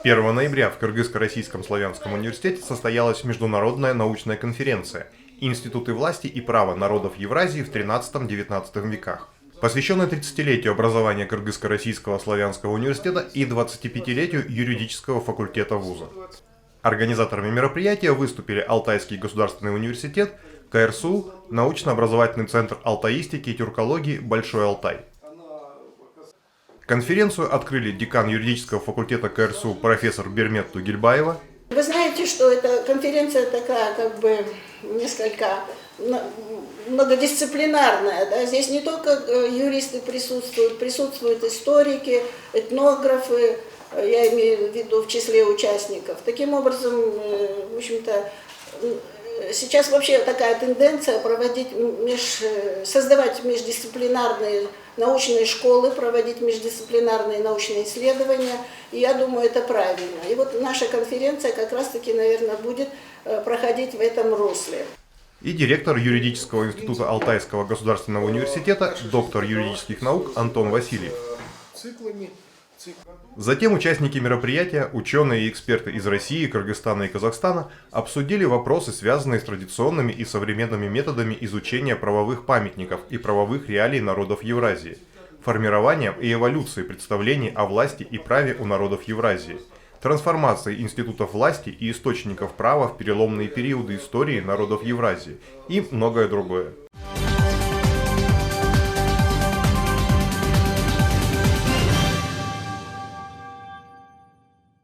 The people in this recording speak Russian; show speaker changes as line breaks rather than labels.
1 ноября в Кыргызско-Российском славянском университете состоялась международная научная конференция «Институты власти и права народов Евразии в XIII-XIX веках», посвященная 30-летию образования Кыргызско-Российского славянского университета и 25-летию юридического факультета вуза. Организаторами мероприятия выступили Алтайский государственный университет, КРСУ, научно-образовательный центр алтаистики и тюркологии «Большой Алтай». Конференцию открыли декан юридического факультета КРСУ профессор Бермет Тугельбаева.
Вы знаете, что эта конференция такая, несколько многодисциплинарная. Да? Здесь не только юристы присутствуют историки, этнографы, я имею в виду в числе участников. Таким образом, в общем-то, сейчас вообще такая тенденция создавать междисциплинарные научные школы, проводить междисциплинарные научные исследования, и я думаю, это правильно. И вот наша конференция как раз-таки, наверное, будет проходить в этом русле.
И директор юридического института Алтайского государственного университета, доктор юридических наук Антон Васильев. Затем участники мероприятия, ученые и эксперты из России, Кыргызстана и Казахстана обсудили вопросы, связанные с традиционными и современными методами изучения правовых памятников и правовых реалий народов Евразии, формированием и эволюцией представлений о власти и праве у народов Евразии, трансформацией институтов власти и источников права в переломные периоды истории народов Евразии и многое другое.